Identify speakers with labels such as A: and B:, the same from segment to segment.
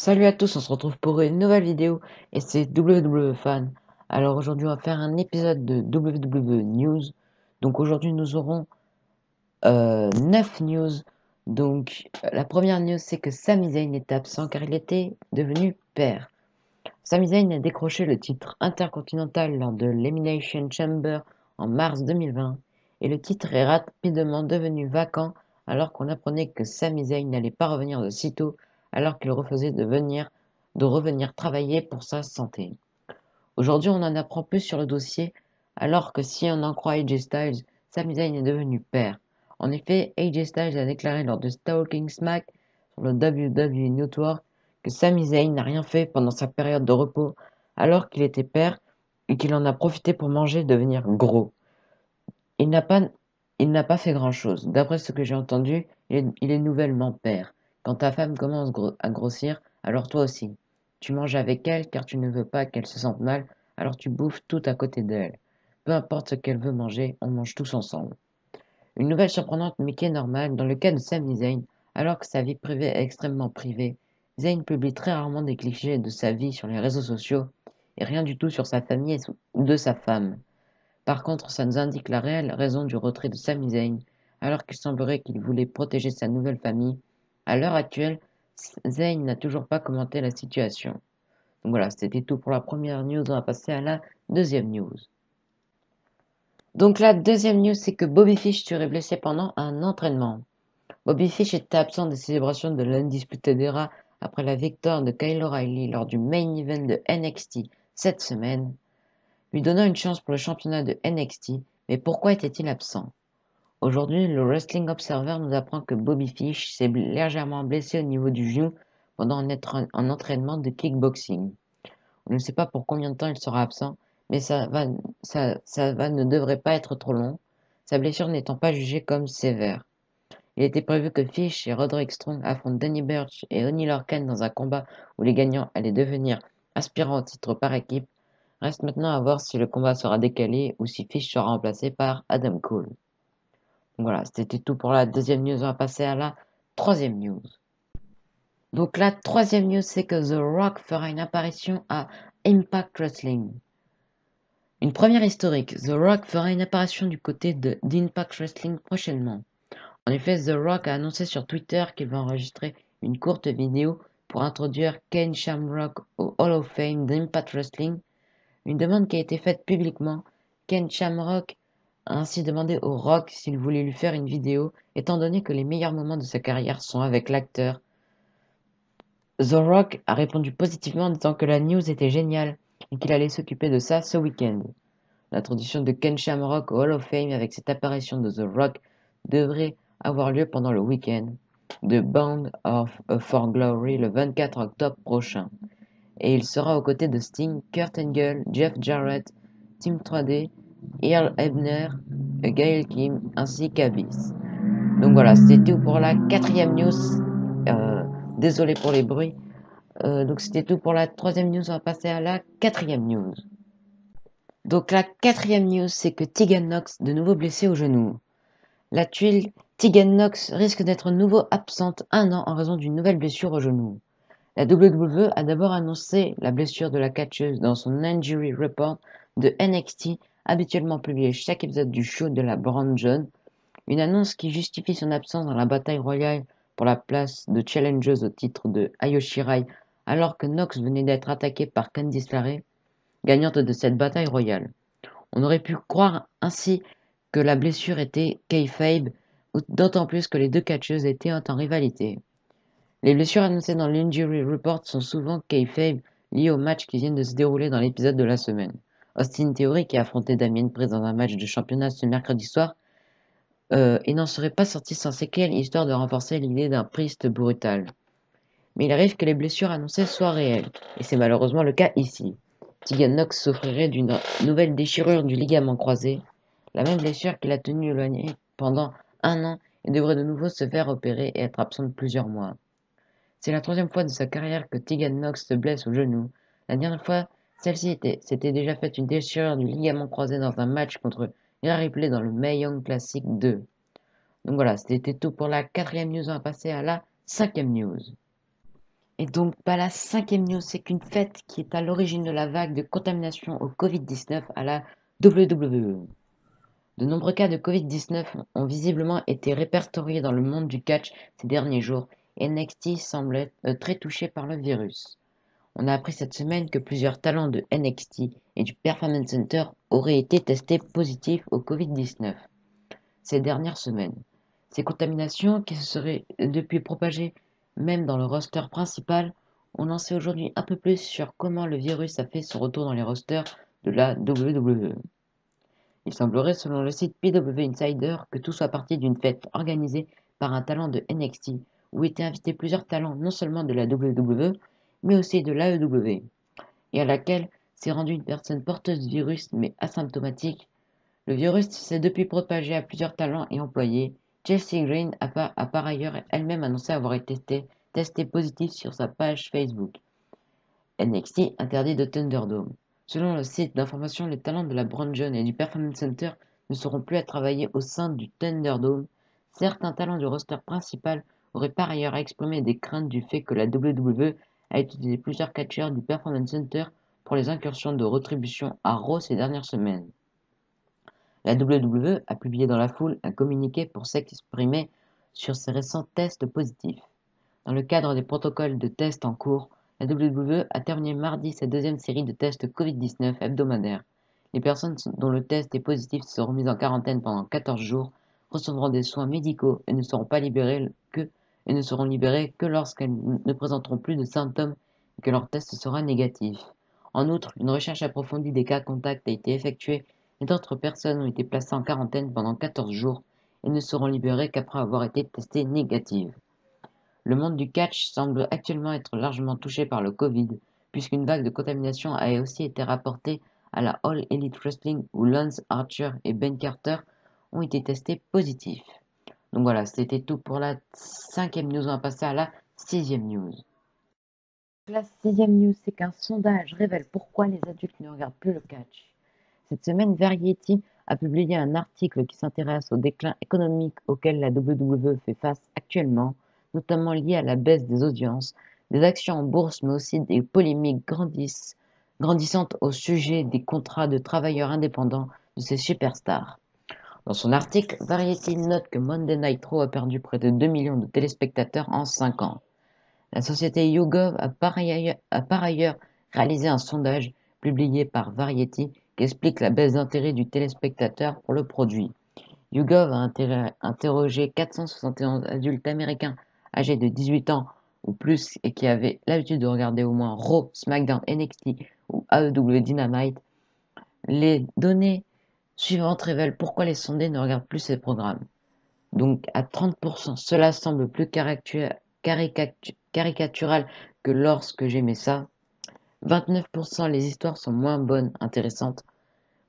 A: Salut à tous, on se retrouve pour une nouvelle vidéo et c'est WWE Fan. Alors aujourd'hui on va faire un épisode de WWE News. Donc aujourd'hui nous aurons 9 news. Donc la première news c'est que Sami Zayn est absent car il était devenu père. Sami Zayn a décroché le titre intercontinental lors de l'Elimination Chamber en mars 2020 et le titre est rapidement devenu vacant alors qu'on apprenait que Sami Zayn n'allait pas revenir de sitôt alors qu'il refusait de revenir travailler pour sa santé. Aujourd'hui, on en apprend plus sur le dossier alors que si on en croit AJ Styles, Sami Zayn est devenu père. En effet, AJ Styles a déclaré lors de Talking Smack sur le WWE Network que Sami Zayn n'a rien fait pendant sa période de repos alors qu'il était père et qu'il en a profité pour manger et devenir gros. Il n'a pas, il n'a pas fait grand-chose. D'après ce que j'ai entendu, il est nouvellement père. Quand ta femme commence à grossir, alors toi aussi. Tu manges avec elle car tu ne veux pas qu'elle se sente mal, alors tu bouffes tout à côté d'elle. Peu importe ce qu'elle veut manger, on mange tous ensemble. Une nouvelle surprenante mais qui est normale dans le cas de Sami Zayn, alors que sa vie privée est extrêmement privée. Zayn publie très rarement des clichés de sa vie sur les réseaux sociaux et rien du tout sur sa famille ou de sa femme. Par contre, ça nous indique la réelle raison du retrait de Sami Zayn, alors qu'il semblerait qu'il voulait protéger sa nouvelle famille. À l'heure actuelle, Zayn n'a toujours pas commenté la situation. Donc voilà, c'était tout pour la première news, on va passer à la deuxième news. Donc la deuxième news, c'est que Bobby Fish serait blessé pendant un entraînement. Bobby Fish était absent des célébrations de l'Undisputed Era après la victoire de Kyle O'Reilly lors du main event de NXT cette semaine, lui donnant une chance pour le championnat de NXT, mais pourquoi était-il absent? Aujourd'hui, le Wrestling Observer nous apprend que Bobby Fish s'est légèrement blessé au niveau du genou pendant un entraînement de kickboxing. On ne sait pas pour combien de temps il sera absent, mais ça ne devrait pas être trop long, sa blessure n'étant pas jugée comme sévère. Il était prévu que Fish et Roderick Strong affrontent Danny Burch et Oney Lorcan dans un combat où les gagnants allaient devenir aspirants au titre par équipe. Reste maintenant à voir si le combat sera décalé ou si Fish sera remplacé par Adam Cole. Voilà, c'était tout pour la deuxième news. On va passer à la troisième news. Donc la troisième news, c'est que The Rock fera une apparition à Impact Wrestling. Une première historique, The Rock fera une apparition du côté d'Impact Wrestling prochainement. En effet, The Rock a annoncé sur Twitter qu'il va enregistrer une courte vidéo pour introduire Ken Shamrock au Hall of Fame d'Impact Wrestling, une demande qui a été faite publiquement. Ken Shamrock a ainsi demandé au Rock s'il voulait lui faire une vidéo, étant donné que les meilleurs moments de sa carrière sont avec l'acteur. The Rock a répondu positivement en disant que la news était géniale et qu'il allait s'occuper de ça ce week-end. L'introduction de Ken Shamrock au Hall of Fame avec cette apparition de The Rock devrait avoir lieu pendant le week-end de Bound for Glory le 24 octobre prochain. Et il sera aux côtés de Sting, Kurt Angle, Jeff Jarrett, Team 3D, Earl Hebner, Gail Kim ainsi qu'Abyss. Donc voilà, c'était tout pour la quatrième news. Désolé pour les bruits. Donc c'était tout pour la troisième news. On va passer à la quatrième news. Donc la quatrième news, c'est que Tegan Nox de nouveau blessé au genou. La tuile Tegan Nox risque d'être de nouveau absente un an en raison d'une nouvelle blessure au genou. La WWE a d'abord annoncé la blessure de la catcheuse dans son Injury Report de NXT, habituellement publié chaque épisode du show de la Brown John, une annonce qui justifie son absence dans la bataille royale pour la place de challengeuse au titre de Io Shirai, alors que Nox venait d'être attaquée par Candice LeRae, gagnante de cette bataille royale. On aurait pu croire ainsi que la blessure était kayfabe, d'autant plus que les deux catcheuses étaient en rivalité. Les blessures annoncées dans l'Injury Report sont souvent kayfabe, liées aux matchs qui viennent de se dérouler dans l'épisode de la semaine. Austin Theory, qui a affronté Damien Priest dans un match de championnat ce mercredi soir, et n'en serait pas sorti sans séquelles, histoire de renforcer l'idée d'un Priest brutal. Mais il arrive que les blessures annoncées soient réelles, et c'est malheureusement le cas ici. Tegan Nox souffrirait d'une nouvelle déchirure du ligament croisé, la même blessure qui l'a tenue éloignée pendant un an et devrait de nouveau se faire opérer et être absente plusieurs mois. C'est la troisième fois de sa carrière que Tegan Nox se blesse au genou. La dernière fois, celle-ci s'était déjà faite une déchirure du ligament croisé dans un match contre Rhea Ripley dans le Mae Young Classic 2. Donc voilà, c'était tout pour la quatrième news. On va passer à la cinquième news. Et donc, la cinquième news, c'est qu'une fête qui est à l'origine de la vague de contamination au Covid-19 à la WWE. De nombreux cas de Covid-19 ont visiblement été répertoriés dans le monde du catch ces derniers jours et NXT semble être très touché par le virus. On a appris cette semaine que plusieurs talents de NXT et du Performance Center auraient été testés positifs au Covid-19 ces dernières semaines. Ces contaminations, qui se seraient depuis propagées même dans le roster principal, on en sait aujourd'hui un peu plus sur comment le virus a fait son retour dans les rosters de la WWE. Il semblerait, selon le site PW Insider, que tout soit parti d'une fête organisée par un talent de NXT, où étaient invités plusieurs talents non seulement de la WWE, mais aussi de l'AEW, et à laquelle s'est rendue une personne porteuse du virus mais asymptomatique. Le virus s'est depuis propagé à plusieurs talents et employés. Chelsea Green a par ailleurs elle-même annoncé avoir été testée positive sur sa page Facebook. NXT interdit de Thunderdome. Selon le site d'information, les talents de la Brown John et du Performance Center ne seront plus à travailler au sein du Thunderdome. Certains talents du roster principal auraient par ailleurs exprimé des craintes du fait que la WWE a utilisé plusieurs catcheurs du Performance Center pour les incursions de rétribution à Raw ces dernières semaines. La WWE a publié dans la foule un communiqué pour s'exprimer sur ses récents tests positifs. Dans le cadre des protocoles de tests en cours, la WWE a terminé mardi sa deuxième série de tests Covid-19 hebdomadaires. Les personnes dont le test est positif seront mises en quarantaine pendant 14 jours, recevront des soins médicaux et ne seront libérées que lorsqu'elles ne présenteront plus de symptômes et que leur test sera négatif. En outre, une recherche approfondie des cas contacts a été effectuée et d'autres personnes ont été placées en quarantaine pendant 14 jours et ne seront libérées qu'après avoir été testées négatives. Le monde du catch semble actuellement être largement touché par le Covid, puisqu'une vague de contamination a aussi été rapportée à la All Elite Wrestling où Lance Archer et Ben Carter ont été testés positifs. Donc voilà, c'était tout pour la cinquième news. On va passer à la sixième news. La sixième news, c'est qu'un sondage révèle pourquoi les adultes ne regardent plus le catch. Cette semaine, Variety a publié un article qui s'intéresse au déclin économique auquel la WWE fait face actuellement, notamment lié à la baisse des audiences, des actions en bourse, mais aussi des polémiques grandissantes au sujet des contrats de travailleurs indépendants de ces superstars. Dans son article, Variety note que Monday Night Raw a perdu près de 2 millions de téléspectateurs en 5 ans. La société YouGov a par ailleurs réalisé un sondage publié par Variety qui explique la baisse d'intérêt du téléspectateur pour le produit. YouGov a interrogé 471 adultes américains âgés de 18 ans ou plus et qui avaient l'habitude de regarder au moins Raw, SmackDown, NXT ou AEW Dynamite. Les données suivantes révèlent pourquoi les sondés ne regardent plus ces programmes. Donc à 30%, cela semble plus caricatural que lorsque j'aimais ça. 29%, les histoires sont moins bonnes, intéressantes.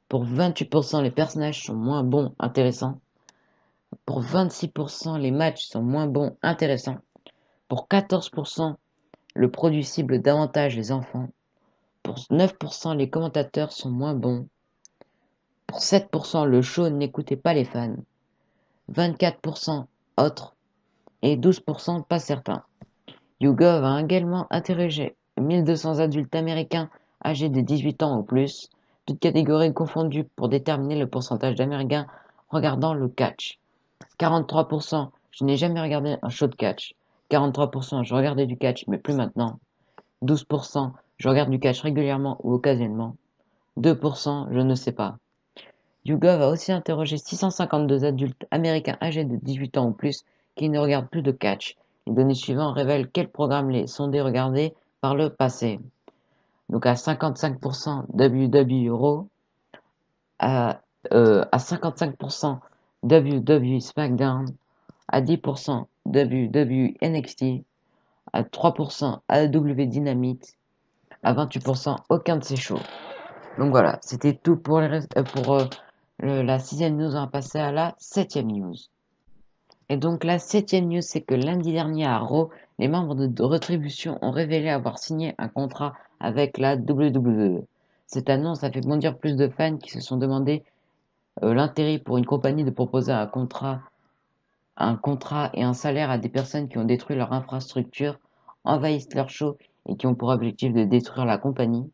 A: Pour 28%, les personnages sont moins bons, intéressants. Pour 26%, les matchs sont moins bons, intéressants. Pour 14%, le produit cible davantage les enfants. Pour 9%, les commentateurs sont moins bons. Pour 7%, le show n'écoutait pas les fans. 24% autres et 12% pas certains. YouGov a également interrogé 1200 adultes américains âgés de 18 ans ou plus, toutes catégories confondues pour déterminer le pourcentage d'Américains regardant le catch. 43%, je n'ai jamais regardé un show de catch. 43%, je regardais du catch, mais plus maintenant. 12%, je regarde du catch régulièrement ou occasionnellement. 2%, je ne sais pas. YouGov a aussi interrogé 652 adultes américains âgés de 18 ans ou plus qui ne regardent plus de catch. Les données suivantes révèlent quels programmes les sondés regardaient par le passé. Donc à 55% WWE Raw, à 55% WWE SmackDown, à 10% WWE NXT, à 3% AEW Dynamite, à 28% aucun de ces shows. Donc voilà, c'était tout pour, la sixième news. On va passer à la septième news. Et donc la septième news, c'est que lundi dernier à Raw, les membres de Retribution ont révélé avoir signé un contrat avec la WWE. Cette annonce a fait bondir plus de fans qui se sont demandé l'intérêt pour une compagnie de proposer un contrat et un salaire à des personnes qui ont détruit leur infrastructure envahissent leur show et qui ont pour objectif de détruire la compagnie.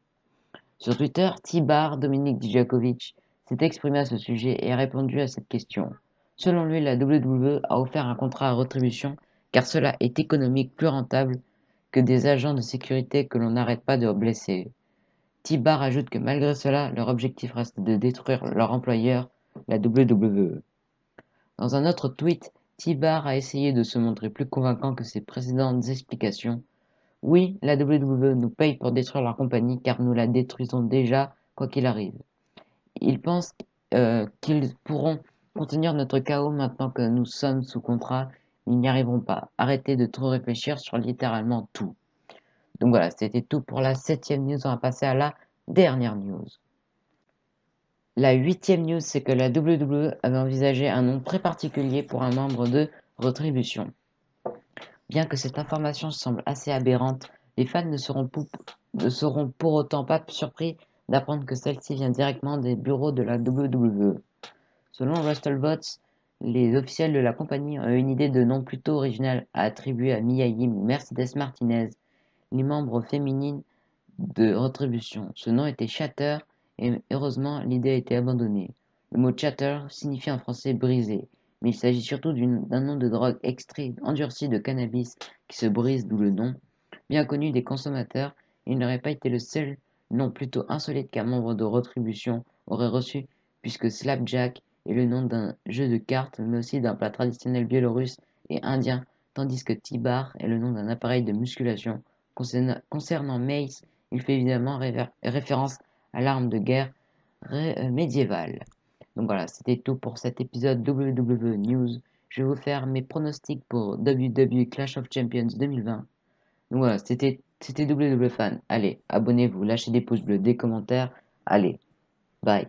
A: Sur Twitter, T-Bar, Dominic Dijakovic, s'est exprimé à ce sujet et a répondu à cette question. Selon lui, la WWE a offert un contrat à rétribution car cela est économique plus rentable que des agents de sécurité que l'on n'arrête pas de blesser. T-Bar ajoute que malgré cela, leur objectif reste de détruire leur employeur, la WWE. Dans un autre tweet, T-Bar a essayé de se montrer plus convaincant que ses précédentes explications. Oui, la WWE nous paye pour détruire leur compagnie car nous la détruisons déjà, quoi qu'il arrive. Ils pensent qu'ils pourront contenir notre chaos maintenant que nous sommes sous contrat. Ils n'y arriveront pas. Arrêtez de trop réfléchir sur littéralement tout. Donc voilà, c'était tout pour la 7e news. On va passer à la dernière news. La 8e news, c'est que la WWE avait envisagé un nom très particulier pour un membre de Retribution. Bien que cette information semble assez aberrante, les fans ne seront pour autant pas surpris d'apprendre que celle-ci vient directement des bureaux de la WWE. Selon WrestleBots, les officiels de la compagnie ont une idée de nom plutôt original à attribuer à Mia Yim ou Mercedes Martinez, les membres féminines de Retribution. Ce nom était Shatter et heureusement l'idée a été abandonnée. Le mot Shatter signifie en français brisé, mais il s'agit surtout d'un nom de drogue extrait endurci de cannabis qui se brise, d'où le nom. Bien connu des consommateurs, il n'aurait pas été le seul nom plutôt insolite qu'un membre de Retribution aurait reçu, puisque Slapjack est le nom d'un jeu de cartes, mais aussi d'un plat traditionnel biélorusse et indien, tandis que T-Bar est le nom d'un appareil de musculation. Concernant Mace, il fait évidemment référence à l'arme de guerre médiévale. Donc voilà, c'était tout pour cet épisode WWE News. Je vais vous faire mes pronostics pour WWE Clash of Champions 2020. Donc voilà, c'était WWE Fan. Allez, abonnez-vous, lâchez des pouces bleus, des commentaires. Allez, bye.